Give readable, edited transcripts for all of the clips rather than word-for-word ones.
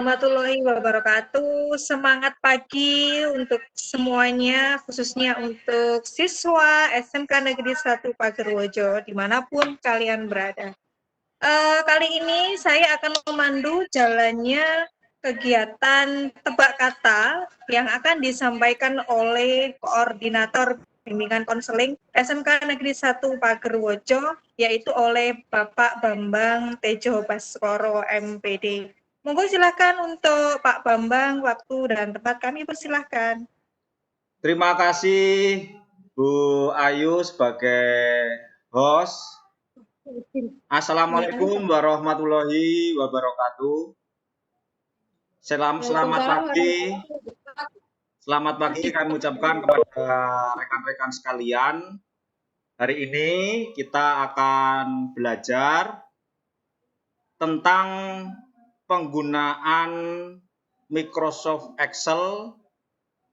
Warahmatullahi wabarakatuh. Semangat pagi untuk semuanya, khususnya untuk siswa SMK Negeri 1 Pagerwojo, dimanapun kalian berada. Kali ini saya akan memandu jalannya kegiatan tebak kata yang akan disampaikan oleh Koordinator Bimbingan Konseling SMK Negeri 1 Pagerwojo, yaitu oleh Bapak Bambang Tejo Baskoro, MPD. Monggo silakan untuk Pak Bambang, waktu dan tempat kami persilahkan. Terima kasih Bu Ayu sebagai host. Assalamualaikum warahmatullahi wabarakatuh. Selamat pagi. Selamat pagi kami ucapkan kepada rekan-rekan sekalian. Hari ini kita akan belajar tentang penggunaan Microsoft Excel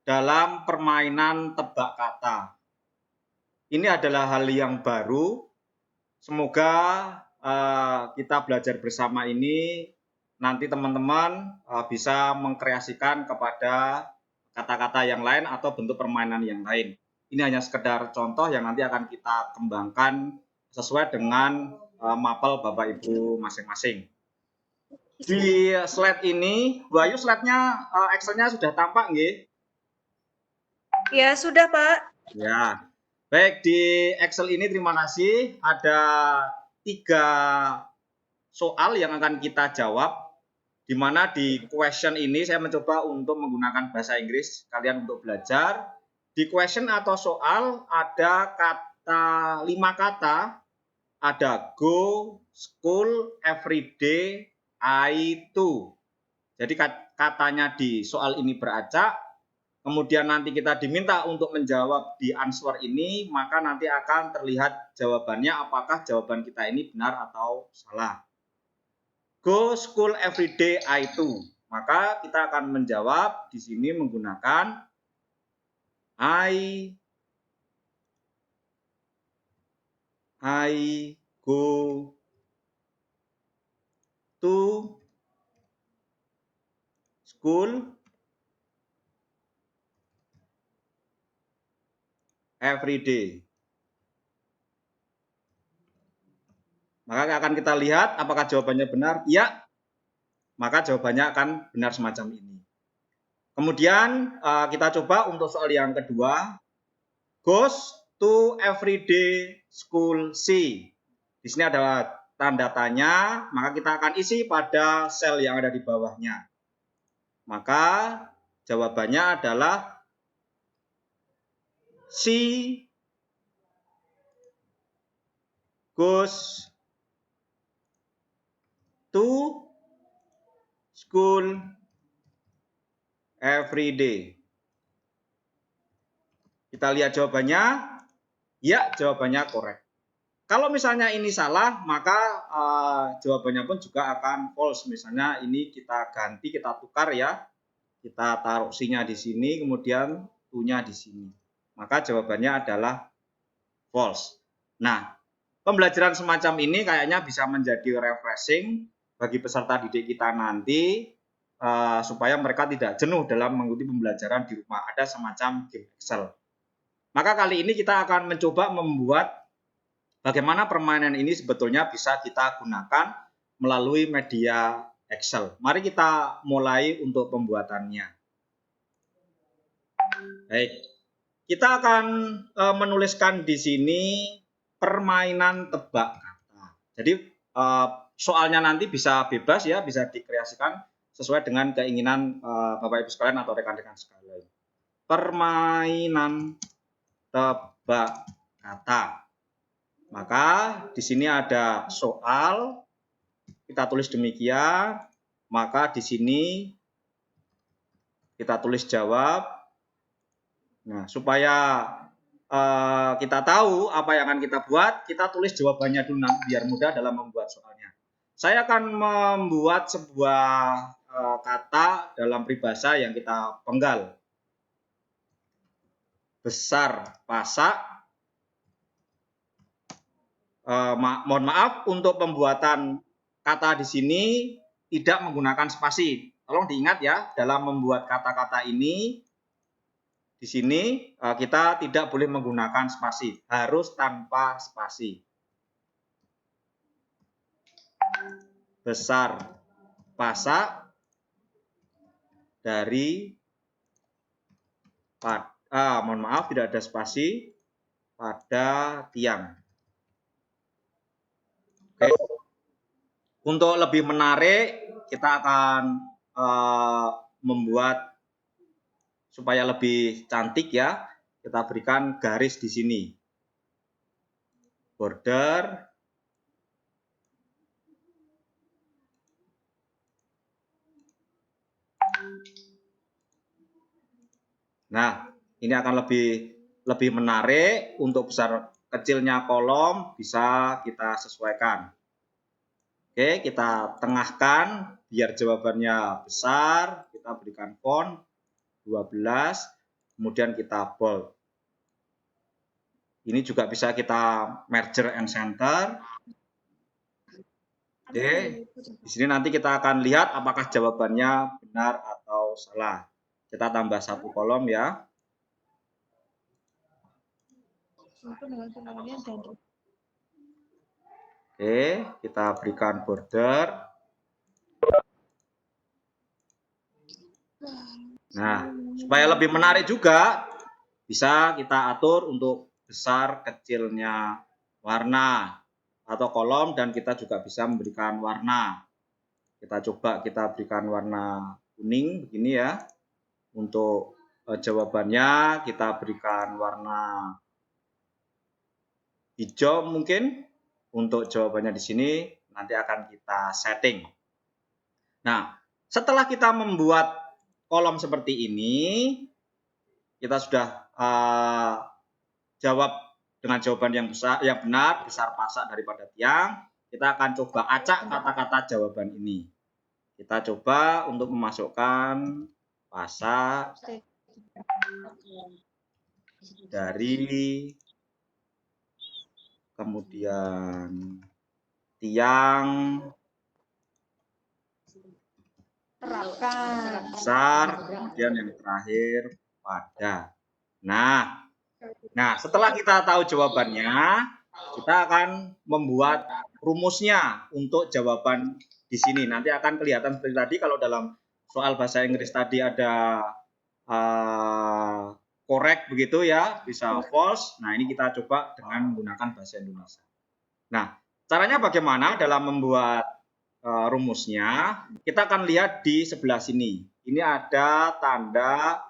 dalam permainan tebak kata. Ini adalah hal yang baru. Semoga kita belajar bersama ini nanti teman-teman bisa mengkreasikan kepada kata-kata yang lain atau bentuk permainan yang lain. Ini hanya sekedar contoh yang nanti akan kita kembangkan sesuai dengan mapel Bapak Ibu masing-masing. Di slide ini, Bu Ayu, slide-nya Excel-nya sudah tampak nggih? Ya, sudah Pak. Ya, baik, di Excel ini terima kasih ada 3 soal yang akan kita jawab, di mana di question ini saya mencoba untuk menggunakan bahasa Inggris kalian untuk belajar. Di question atau soal ada 5 kata, ada go, school, everyday, I too. Jadi katanya di soal ini beracak, kemudian nanti kita diminta untuk menjawab di answer ini, maka nanti akan terlihat jawabannya apakah jawaban kita ini benar atau salah. Go school every day I too. Maka kita akan menjawab di sini menggunakan I go to school every day. Maka akan kita lihat apakah jawabannya benar. Ya, maka jawabannya akan benar semacam ini. Kemudian kita coba untuk soal yang kedua. Goes to everyday school C. Di sini ada tanda tanya, maka kita akan isi pada sel yang ada di bawahnya. Maka jawabannya adalah C goes to school every day. Kita lihat jawabannya. Ya, jawabannya korek. Kalau misalnya ini salah, maka jawabannya pun juga akan false. Misalnya ini kita ganti, kita tukar ya. Kita taruh C-nya di sini, kemudian to-nya di sini. Maka jawabannya adalah false. Nah, pembelajaran semacam ini kayaknya bisa menjadi refreshing bagi peserta didik kita nanti, supaya mereka tidak jenuh dalam mengikuti pembelajaran di rumah. Ada semacam game Excel. Maka kali ini kita akan mencoba membuat bagaimana permainan ini sebetulnya bisa kita gunakan melalui media Excel. Mari kita mulai untuk pembuatannya. Baik, kita akan menuliskan di sini permainan tebak kata. Jadi soalnya nanti bisa bebas ya, bisa dikreasikan sesuai dengan keinginan Bapak Ibu sekalian atau rekan-rekan sekalian. Permainan tebak kata. Maka di sini ada soal, kita tulis demikian, maka di sini kita tulis jawab. Nah, supaya kita tahu apa yang akan kita buat, kita tulis jawabannya dulu biar mudah dalam membuat soalnya. Saya akan membuat sebuah kata dalam peribahasa yang kita penggal. Besar pasak. Mohon maaf untuk pembuatan kata di sini tidak menggunakan spasi. tolong diingat ya, dalam membuat kata-kata ini, di sini kita tidak boleh menggunakan spasi, harus tanpa spasi. Besar pasak dari mohon maaf tidak ada spasi pada tiang. Oke. Untuk lebih menarik kita akan membuat supaya lebih cantik ya, kita berikan garis di sini. Border. Nah, ini akan lebih menarik. Untuk besar kecilnya kolom bisa kita sesuaikan. Oke, kita tengahkan biar jawabannya besar. Kita berikan font 12, kemudian kita bold. Ini juga bisa kita merger and center. Oke, di sini nanti kita akan lihat apakah jawabannya benar atau salah. Kita tambah satu kolom ya. Oke, kita berikan border. Nah, supaya lebih menarik juga, bisa kita atur untuk besar kecilnya warna atau kolom, dan kita juga bisa memberikan warna. Kita coba kita berikan warna kuning begini ya. Untuk jawabannya kita berikan warna hijau mungkin. Untuk jawabannya di sini nanti akan kita setting. Nah, setelah kita membuat kolom seperti ini, kita sudah jawab dengan jawaban yang benar, besar pasak daripada tiang. Kita akan coba acak kata-kata jawaban ini. Kita coba untuk memasukkan pasak dari, kemudian tiang besar, kemudian yang terakhir pada. Nah, setelah kita tahu jawabannya, kita akan membuat rumusnya untuk jawaban di sini. Nanti akan kelihatan seperti tadi, kalau dalam soal bahasa Inggris tadi ada correct begitu ya, bisa false. Nah, ini kita coba dengan menggunakan bahasa Indonesia. Nah, caranya bagaimana dalam membuat rumusnya? Kita akan lihat di sebelah sini. Ini ada tanda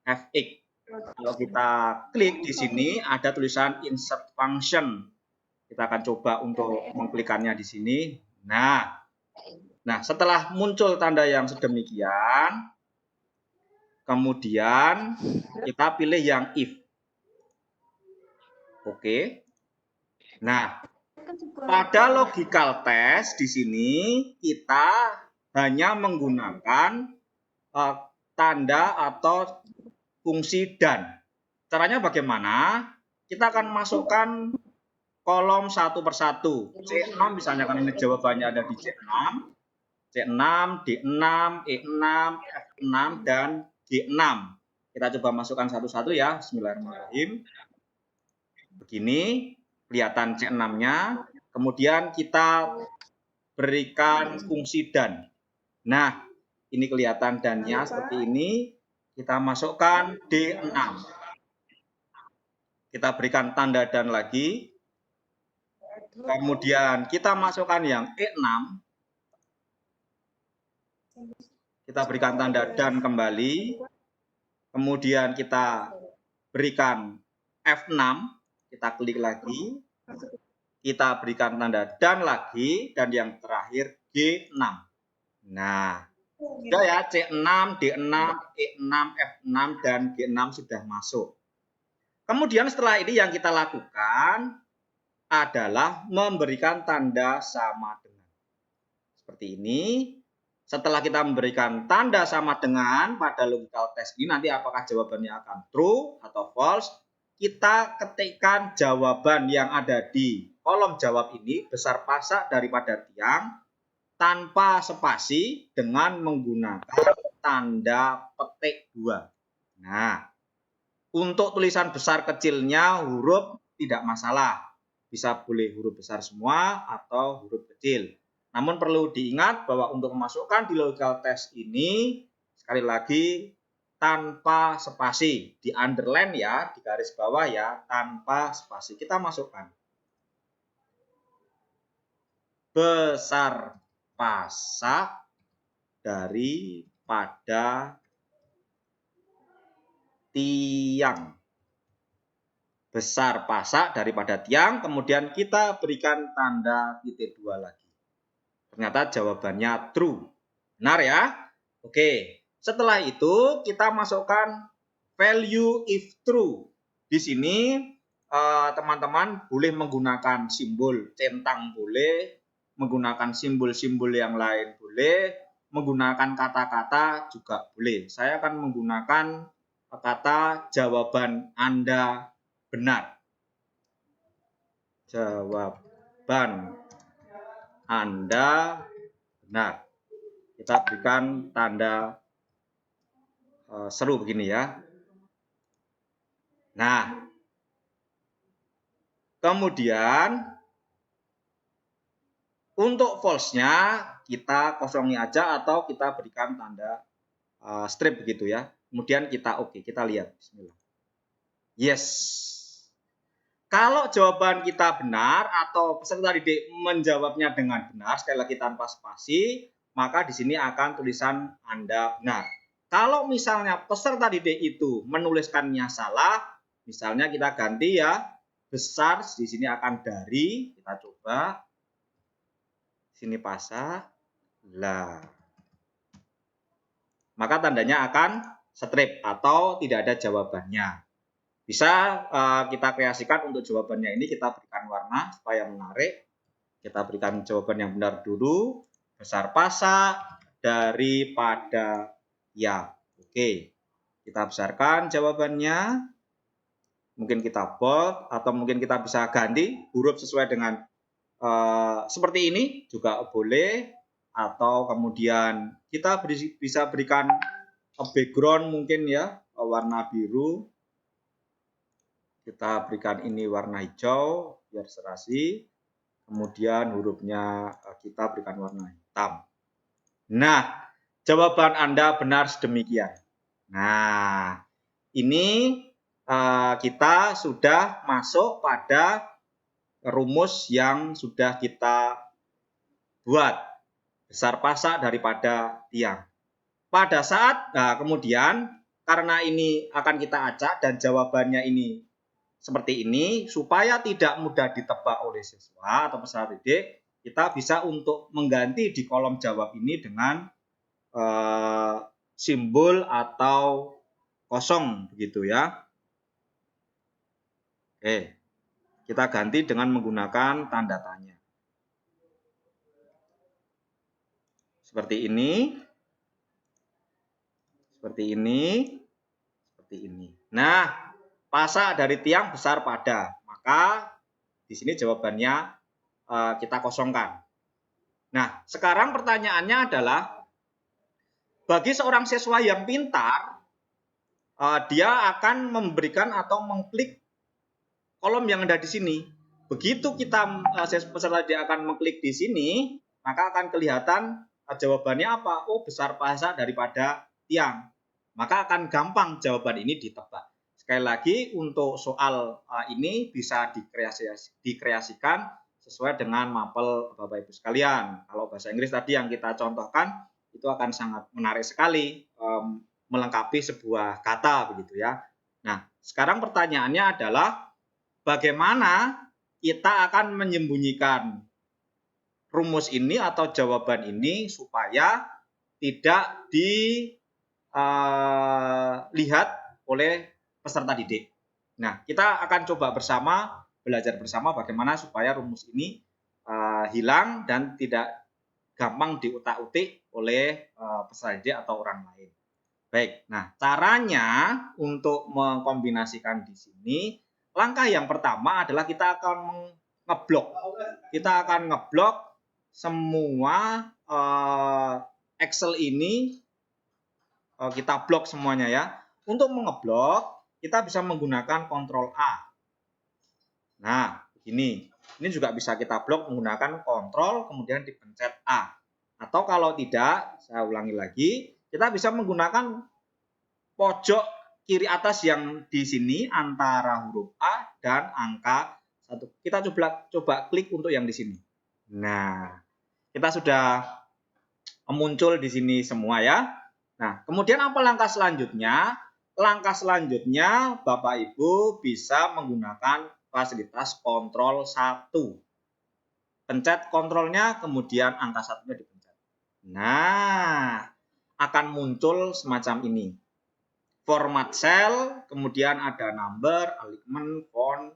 fx. Kalau kita klik di sini ada tulisan insert function. Kita akan coba untuk mengklikannya di sini. Nah, setelah muncul tanda yang sedemikian, kemudian kita pilih yang if. Oke. Nah, pada logical test di sini kita hanya menggunakan tanda atau fungsi dan. Caranya bagaimana? Kita akan masukkan kolom satu persatu. C6 misalnya, karena ini jawabannya ada di C6. C6, D6, E6, F6, dan G6. Kita coba masukkan satu-satu ya. Bismillahirrahmanirrahim. Begini kelihatan C6-nya. Kemudian kita berikan fungsi dan. Nah, ini kelihatan dan-nya seperti ini. Kita masukkan D6. Kita berikan tanda dan lagi. Kemudian kita masukkan yang E6. Kita berikan tanda dan kembali. Kemudian kita berikan F6. Kita klik lagi. Kita berikan tanda dan lagi. Dan yang terakhir G6. Nah, sudah ya, C6, D6, E6, F6, dan G6 sudah masuk. Kemudian setelah ini yang kita lakukan adalah memberikan tanda sama dengan. Seperti ini. Setelah kita memberikan tanda sama dengan pada logical test ini, nanti apakah jawabannya akan true atau false, kita ketikkan jawaban yang ada di kolom jawab ini, besar pasak daripada tiang, tanpa spasi dengan menggunakan tanda petik 2. Nah, untuk tulisan besar kecilnya huruf tidak masalah. Bisa boleh huruf besar semua atau huruf kecil. Namun perlu diingat bahwa untuk memasukkan di logical test ini, sekali lagi tanpa spasi. Di underline ya, di garis bawah ya, tanpa spasi. Kita masukkan. Besar pasak daripada tiang. Besar pasak daripada tiang, kemudian kita berikan tanda titik 2 lagi. Ternyata jawabannya true. Benar ya? Oke. Setelah itu kita masukkan value if true. Di sini teman-teman boleh menggunakan simbol centang boleh, menggunakan simbol-simbol yang lain boleh, menggunakan kata-kata juga boleh. Saya akan menggunakan kata jawaban Anda benar. Jawaban Anda benar. Kita berikan tanda seru begini ya. Nah, kemudian untuk false-nya kita kosongi aja atau kita berikan tanda strip begitu ya. Kemudian kita oke, kita lihat. Bismillah. Yes. Kalau jawaban kita benar atau peserta didik menjawabnya dengan benar, sekali lagi tanpa spasi, maka di sini akan tulisan Anda benar. Kalau misalnya peserta didik itu menuliskannya salah, misalnya kita ganti ya, besar di sini akan dari, kita coba, sini pasak, lah. Maka tandanya akan strip atau tidak ada jawabannya. Bisa kita kreasikan untuk jawabannya ini, kita berikan warna supaya menarik. Kita berikan jawaban yang benar dulu. Besar pasak daripada ya. Oke. Kita besarkan jawabannya. Mungkin kita bold atau mungkin kita bisa ganti huruf sesuai dengan seperti ini juga boleh. Atau kemudian kita bisa berikan background mungkin ya, warna biru. Kita berikan ini warna hijau biar serasi. Kemudian hurufnya kita berikan warna hitam. Nah, jawaban Anda benar sedemikian. Nah, ini kita sudah masuk pada rumus yang sudah kita buat. Besar pasak daripada tiang. Pada saat, kemudian karena ini akan kita acak dan jawabannya ini seperti ini, supaya tidak mudah ditebak oleh siswa atau peserta didik, kita bisa untuk mengganti di kolom jawab ini dengan simbol atau kosong begitu ya. Oke, kita ganti dengan menggunakan tanda tanya. Seperti ini. Seperti ini. Seperti ini. Nah, pasak dari tiang besar pada, maka di sini jawabannya kita kosongkan. Nah, sekarang pertanyaannya adalah bagi seorang siswa yang pintar, dia akan memberikan atau mengklik kolom yang ada di sini. Begitu kita peserta dia akan mengklik di sini, maka akan kelihatan jawabannya apa? Oh, besar pasak daripada tiang. Maka akan gampang jawaban ini ditebak. Sekali lagi untuk soal ini bisa dikreasikan sesuai dengan mapel Bapak Ibu sekalian. Kalau bahasa Inggris tadi yang kita contohkan itu akan sangat menarik sekali melengkapi sebuah kata begitu ya. Nah, sekarang pertanyaannya adalah bagaimana kita akan menyembunyikan rumus ini atau jawaban ini supaya tidak dilihat oleh peserta didik. Nah, kita akan coba bersama, belajar bersama bagaimana supaya rumus ini hilang dan tidak gampang diutak-utik oleh peserta didik atau orang lain. Baik, nah caranya untuk mengkombinasikan di sini, langkah yang pertama adalah kita akan ngeblok. Kita akan ngeblok semua Excel ini kita blok semuanya ya. Untuk mengeblok, kita bisa menggunakan Ctrl A. Nah, begini. Ini juga bisa kita blok menggunakan Ctrl, kemudian dipencet A. Atau kalau tidak, saya ulangi lagi, kita bisa menggunakan pojok kiri atas yang di sini antara huruf A dan angka 1. Kita coba klik untuk yang di sini. Nah, kita sudah muncul di sini semua ya. Nah, kemudian apa langkah selanjutnya? Langkah selanjutnya Bapak Ibu bisa menggunakan fasilitas kontrol 1. Pencet kontrolnya, kemudian angka 1-nya dipencet. Nah, akan muncul semacam ini. Format cell, kemudian ada number, alignment, font,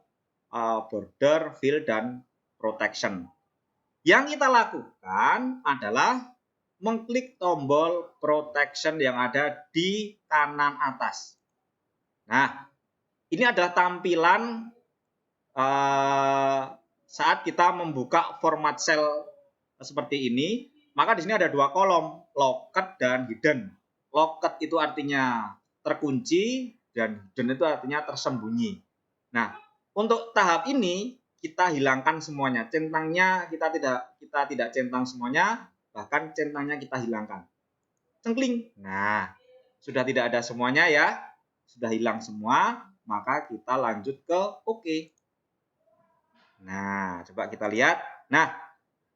border, fill, dan protection. Yang kita lakukan adalah mengklik tombol protection yang ada di kanan atas. Nah, ini adalah tampilan saat kita membuka format cell seperti ini. Maka di sini ada dua kolom, locked dan hidden. Locked itu artinya terkunci dan hidden itu artinya tersembunyi. Nah, untuk tahap ini kita hilangkan semuanya. Centangnya kita tidak centang semuanya. Bahkan centangnya kita hilangkan. Cengkling. Nah, sudah tidak ada semuanya ya. Sudah hilang semua, maka kita lanjut ke OK. Nah, coba kita lihat. Nah,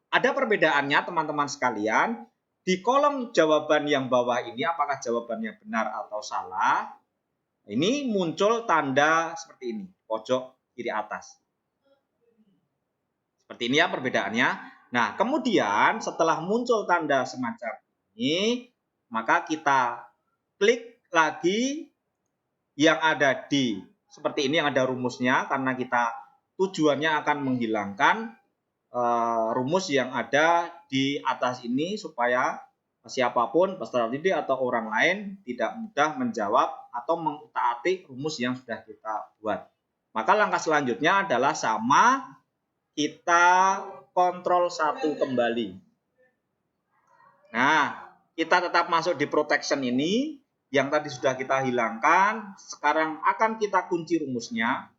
ada perbedaannya teman-teman sekalian. Di kolom jawaban yang bawah ini, apakah jawabannya benar atau salah? Ini muncul tanda seperti ini, pojok kiri atas. Seperti ini ya perbedaannya. Nah, kemudian setelah muncul tanda semacam ini, maka kita klik lagi yang ada di seperti ini, yang ada rumusnya, karena kita tujuannya akan menghilangkan rumus yang ada di atas ini supaya siapapun peserta didik atau orang lain tidak mudah menjawab atau mengutaati rumus yang sudah kita buat. Maka langkah selanjutnya adalah sama, kita kontrol 1 kembali. Nah, kita tetap masuk di protection ini, yang tadi sudah kita hilangkan. Sekarang akan kita kunci rumusnya.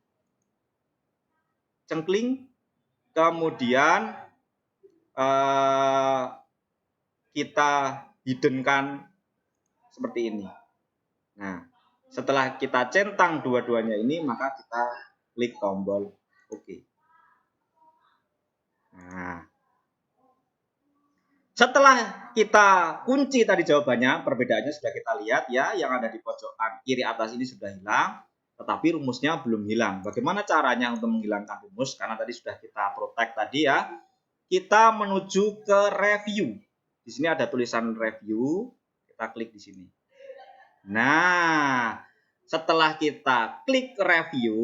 Cengkling. Kemudian kita hiddenkan seperti ini. Nah, setelah kita centang dua-duanya ini, maka kita klik tombol OK. Nah, setelah kita kunci tadi jawabannya, perbedaannya sudah kita lihat ya, yang ada di pojokan kiri atas ini sudah hilang, tetapi rumusnya belum hilang. Bagaimana caranya untuk menghilangkan rumus? Karena tadi sudah kita protect tadi ya. Kita menuju ke review. Di sini ada tulisan review, kita klik di sini. Nah, setelah kita klik review,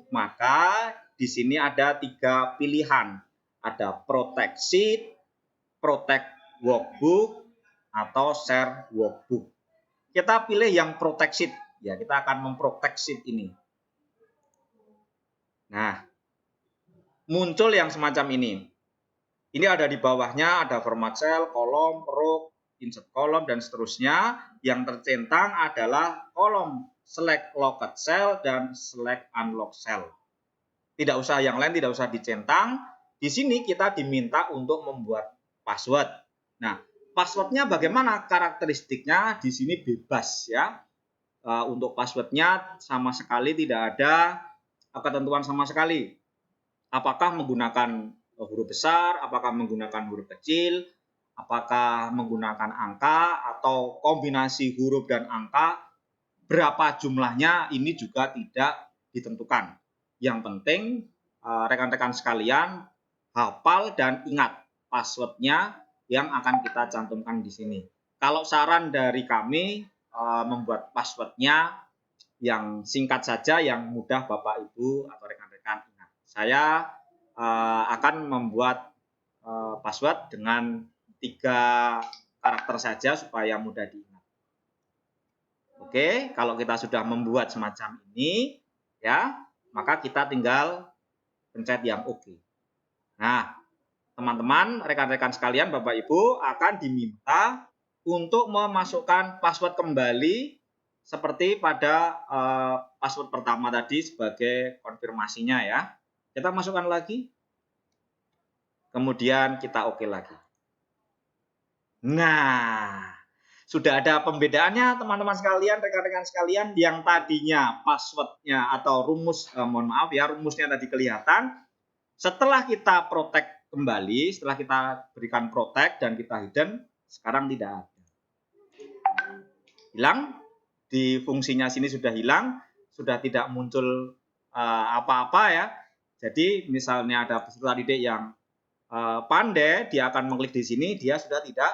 maka di sini ada 3 pilihan. Ada protect sheet, protect workbook, atau share workbook. Kita pilih yang protect sheet. Ya, kita akan memprotect sheet ini. Nah, muncul yang semacam ini. Ini ada di bawahnya, ada format cell, kolom, row, insert kolom, dan seterusnya. Yang tercentang adalah kolom select locked cell dan select unlock cell. Tidak usah yang lain, tidak usah dicentang. Di sini kita diminta untuk membuat password. Nah, passwordnya bagaimana? Karakteristiknya di sini bebas ya. Untuk passwordnya sama sekali tidak ada ketentuan sama sekali. Apakah menggunakan huruf besar, apakah menggunakan huruf kecil, apakah menggunakan angka, atau kombinasi huruf dan angka, berapa jumlahnya ini juga tidak ditentukan. Yang penting rekan-rekan sekalian hafal dan ingat passwordnya yang akan kita cantumkan di sini. Kalau saran dari kami membuat passwordnya yang singkat saja, yang mudah Bapak Ibu atau rekan-rekan ingat. Saya akan membuat password dengan 3 karakter saja supaya mudah diingat. Oke, kalau kita sudah membuat semacam ini, ya, maka kita tinggal pencet yang OK. Nah, teman-teman, rekan-rekan sekalian, Bapak Ibu akan diminta untuk memasukkan password kembali seperti pada password pertama tadi sebagai konfirmasinya ya. Kita masukkan lagi, kemudian kita oke lagi. Nah, sudah ada pembedaannya teman-teman sekalian, rekan-rekan sekalian, yang tadinya passwordnya atau rumusnya tadi kelihatan. Setelah kita protect kembali, setelah kita berikan protect dan kita hidden, sekarang tidak ada. Hilang, di fungsinya sini sudah hilang, sudah tidak muncul apa-apa ya. Jadi misalnya ada peserta didik yang pandai, dia akan mengklik di sini, dia sudah tidak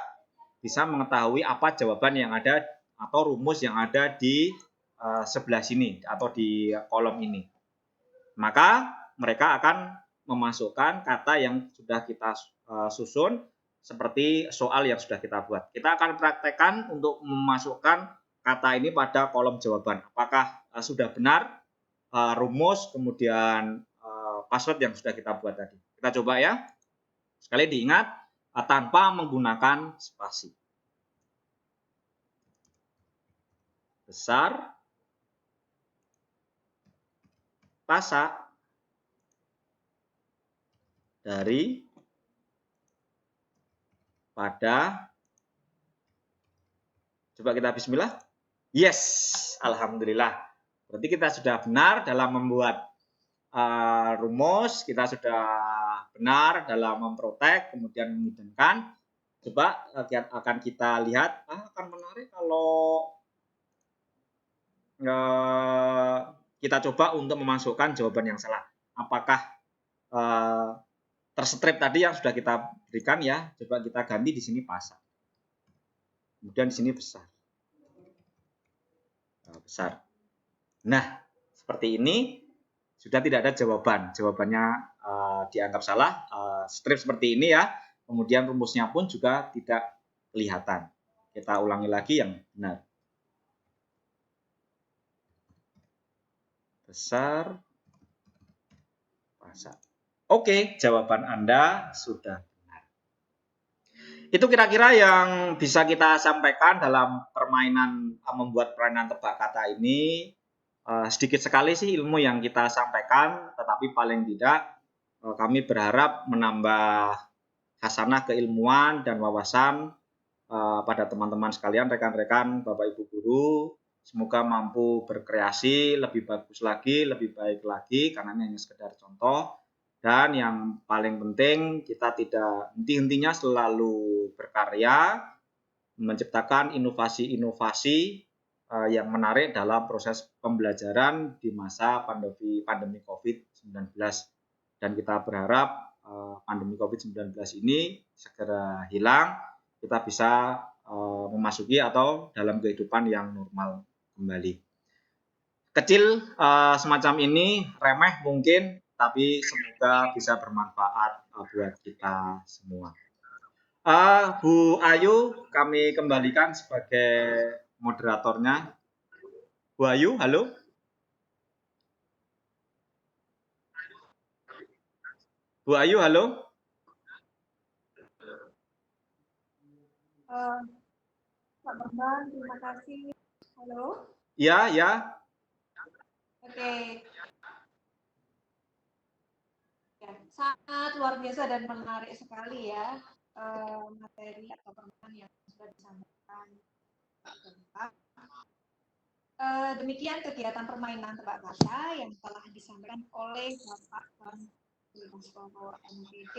bisa mengetahui apa jawaban yang ada atau rumus yang ada di sebelah sini atau di kolom ini. Maka mereka akan memasukkan kata yang sudah kita susun seperti soal yang sudah kita buat. Kita akan praktekkan untuk memasukkan kata ini pada kolom jawaban. Apakah sudah benar rumus kemudian password yang sudah kita buat tadi. Kita coba ya. Sekali diingat tanpa menggunakan spasi. Besar, pasak, dari, pada. Coba kita bismillah. Yes, alhamdulillah. Berarti kita sudah benar dalam membuat rumus, kita sudah benar dalam memprotek, kemudian menghidupkan. Coba akan kita lihat, akan menarik kalau kita coba untuk memasukkan jawaban yang salah. Apakah terstrip tadi yang sudah kita berikan ya, coba kita ganti di sini pasak. Kemudian di sini besar. Besar. Nah, seperti ini sudah tidak ada jawaban. Jawabannya dianggap salah, strip seperti ini ya. Kemudian rumusnya pun juga tidak kelihatan. Kita ulangi lagi yang benar. Besar, pasak. Oke, jawaban Anda sudah benar. Itu kira-kira yang bisa kita sampaikan dalam permainan membuat permainan tebak kata ini. Sedikit sekali sih ilmu yang kita sampaikan, tetapi paling tidak kami berharap menambah khasanah keilmuan dan wawasan pada teman-teman sekalian, rekan-rekan, Bapak Ibu guru. Semoga mampu berkreasi lebih bagus lagi, lebih baik lagi, karena ini hanya sekedar contoh. Dan yang paling penting, kita tidak henti-hentinya selalu berkarya, menciptakan inovasi-inovasi yang menarik dalam proses pembelajaran di masa pandemi COVID-19. Dan kita berharap pandemi COVID-19 ini segera hilang, kita bisa memasuki atau dalam kehidupan yang normal kembali. Kecil semacam ini, remeh mungkin, tapi semoga bisa bermanfaat buat kita semua. Bu Ayu, kami kembalikan sebagai moderatornya. Bu Ayu, halo? Bu Ayu, halo? Pak Bambang, terima kasih. Halo? Ya, ya. Oke. Ya, sangat luar biasa dan menarik sekali ya materi atau permainan yang sudah disampaikan. Demikian kegiatan permainan tebak kata yang telah disampaikan oleh Bapak Mustopo MPD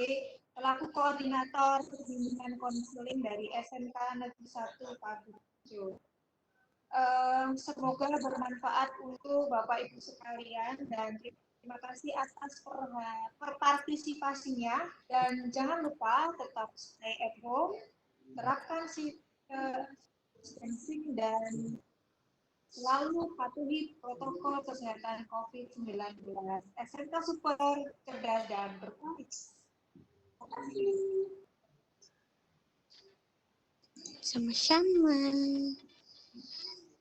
selaku koordinator pembimbingan konseling dari SMK Negeri 1 Pagurejo. Semoga bermanfaat untuk Bapak Ibu sekalian dan terima kasih atas partisipasinya dan jangan lupa tetap stay at home, terapkan distancing dan selalu patuhi protokol kesehatan COVID-19. SMK Super, cerdas dan berkualitas. Terima kasih. Sama-sama.